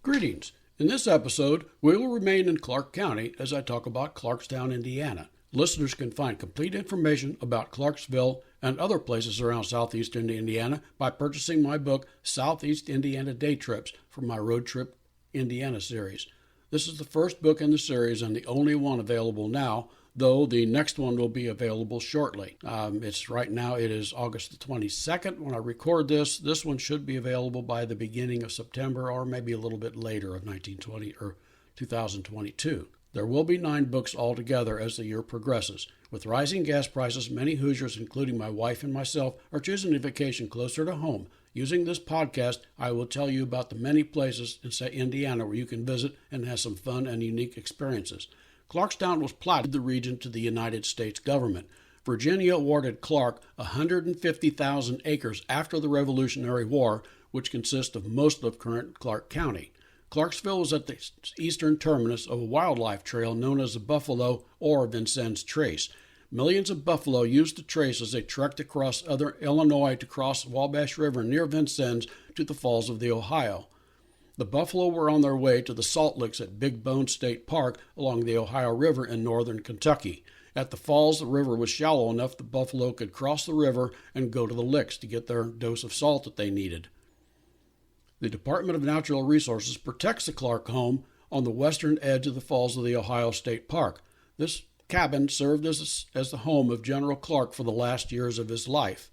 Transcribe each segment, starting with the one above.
Greetings. In this episode, we will remain in Clark County as I talk about Clarkstown, Indiana. Listeners can find complete information about Clarksville and other places around southeastern Indiana by purchasing my book, Southeast Indiana Day Trips, from my Road Trip Indiana series. This is the first book in the series and the only one available now, though the next one will be available shortly. Right now it is August the 22nd when I record this. This one should be available by the beginning of September or maybe a little bit later of 2022. There will be 9 books altogether as the year progresses. With rising gas prices, many Hoosiers, including my wife and myself, are choosing a vacation closer to home. Using this podcast, I will tell you about the many places in Indiana where you can visit and have some fun and unique experiences. Clarkstown was platted the region to the United States government. Virginia awarded Clark 150,000 acres after the Revolutionary War, which consists of most of current Clark County. Clarksville is at the eastern terminus of a wildlife trail known as the Buffalo or Vincennes Trace. Millions of buffalo used the trace as they trekked across Illinois to cross Wabash River near Vincennes to the Falls of the Ohio. The buffalo were on their way to the salt licks at Big Bone State Park along the Ohio River in northern Kentucky. At the falls, the river was shallow enough the buffalo could cross the river and go to the licks to get their dose of salt that they needed. The Department of Natural Resources protects the Clark home on the western edge of the Falls of the Ohio State Park. This cabin served as the home of General Clark for the last years of his life.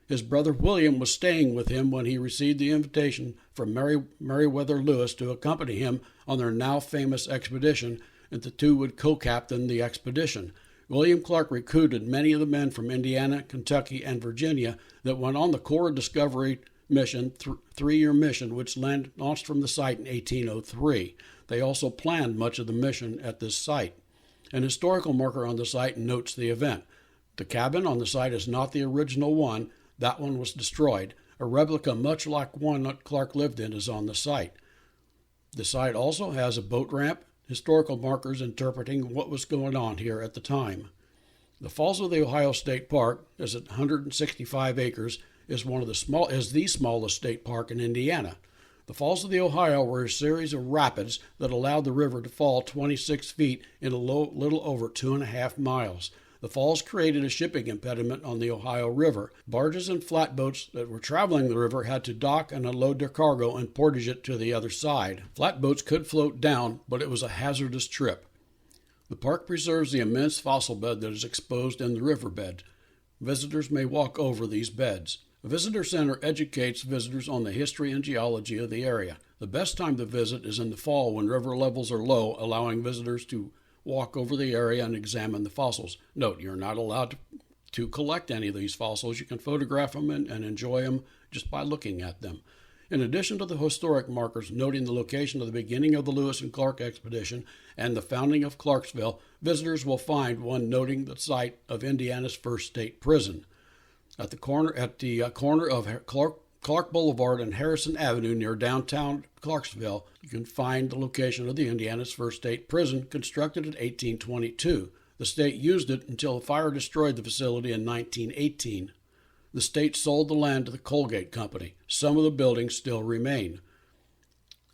His brother William was staying with him when he received the invitation from Meriwether Lewis to accompany him on their now famous expedition, and the two would co-captain the expedition. William Clark recruited many of the men from Indiana, Kentucky, and Virginia that went on the Corps Discovery mission, 3-year mission, which launched from the site in 1803. They also planned much of the mission at this site. An historical marker on the site notes the event. The cabin on the site is not the original one. That one was destroyed. A replica much like one that Clark lived in is on the site. The site also has a boat ramp, historical markers interpreting what was going on here at the time. The Falls of the Ohio State Park is at 165 acres, is the smallest state park in Indiana. The Falls of the Ohio were a series of rapids that allowed the river to fall 26 feet in a little over 2.5 miles. The falls created a shipping impediment on the Ohio River. Barges and flatboats that were traveling the river had to dock and unload their cargo and portage it to the other side. Flatboats could float down, but it was a hazardous trip. The park preserves the immense fossil bed that is exposed in the riverbed. Visitors may walk over these beds. The visitor center educates visitors on the history and geology of the area. The best time to visit is in the fall when river levels are low, allowing visitors to walk over the area and examine the fossils. Note, you're not allowed to collect any of these fossils. You can photograph them and enjoy them just by looking at them. In addition to the historic markers noting the location of the beginning of the Lewis and Clark expedition and the founding of Clarksville, visitors will find one noting the site of Indiana's first state prison. At the corner of Clark Boulevard and Harrison Avenue near downtown Clarksville, you can find the location of the Indiana's first state prison, constructed in 1822. The state used it until a fire destroyed the facility in 1918. The state sold the land to the Colgate Company. Some of the buildings still remain.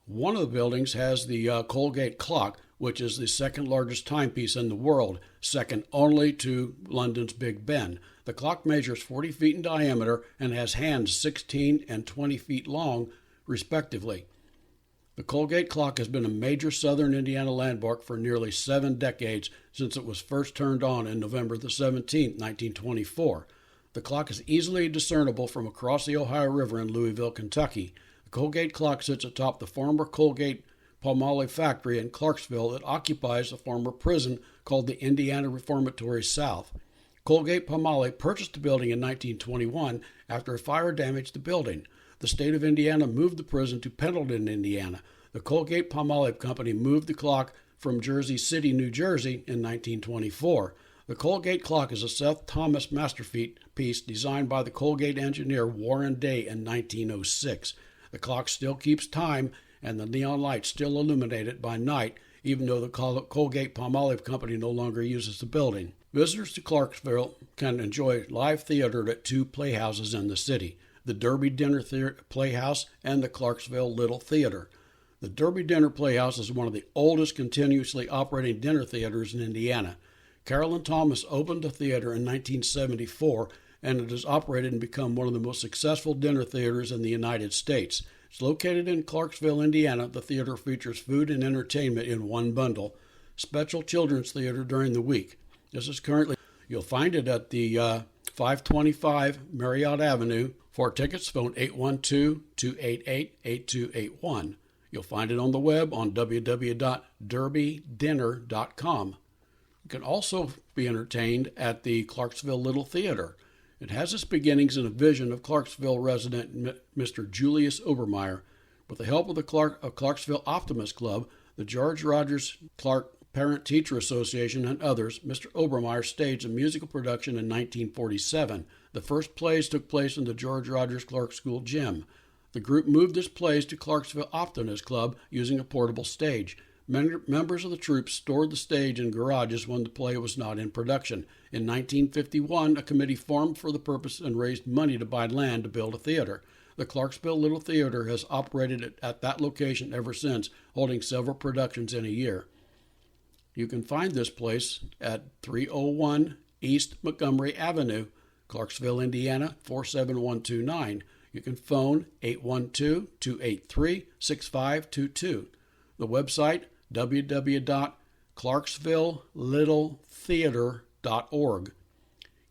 One of the buildings has the Colgate Clock, which is the second largest timepiece in the world, second only to London's Big Ben. The clock measures 40 feet in diameter and has hands 16 and 20 feet long, respectively. The Colgate Clock has been a major southern Indiana landmark for nearly 7 decades since it was first turned on in November the 17th, 1924. The clock is easily discernible from across the Ohio River in Louisville, Kentucky. The Colgate Clock sits atop the former Colgate Palmolive factory in Clarksville that occupies the former prison called the Indiana Reformatory South. Colgate Palmolive purchased the building in 1921 after a fire damaged the building. The state of Indiana moved the prison to Pendleton, Indiana. The Colgate Palmolive Company moved the clock from Jersey City, New Jersey in 1924. The Colgate Clock is a Seth Thomas masterpiece designed by the Colgate engineer Warren Day in 1906. The clock still keeps time, and the neon lights still illuminate it by night, even though the Colgate Palmolive Company no longer uses the building. Visitors to Clarksville can enjoy live theater at 2 playhouses in the city, the Derby Dinner Playhouse and the Clarksville Little Theater. The Derby Dinner Playhouse is one of the oldest continuously operating dinner theaters in Indiana. Carolyn Thomas opened the theater in 1974, and it has operated and become one of the most successful dinner theaters in the United States. It's located in Clarksville, Indiana. The theater features food and entertainment in one bundle. Special children's theater during the week. You'll find it at the 525 Marriott Avenue. For tickets, phone 812-288-8281. You'll find it on the web on www.derbydinner.com. You can also be entertained at the Clarksville Little Theater. It has its beginnings in a vision of Clarksville resident Mr. Julius Obermeyer. With the help of the Clarksville Optimist Club, the George Rogers Clark Parent-Teacher Association, and others, Mr. Obermeyer staged a musical production in 1947. The first plays took place in the George Rogers Clark School gym. The group moved its plays to Clarksville Optimist Club using a portable stage. Members of the troupe stored the stage in garages when the play was not in production. In 1951, a committee formed for the purpose and raised money to buy land to build a theater. The Clarksville Little Theater has operated at that location ever since, holding several productions in a year. You can find this place at 301 East Montgomery Avenue, Clarksville, Indiana, 47129. You can phone 812-283-6522. The website, www.clarksvillelittletheater.org. You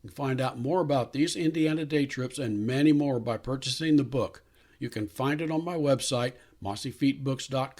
can find out more about these Indiana day trips and many more by purchasing the book. You can find it on my website, mossyfeetbooks.com.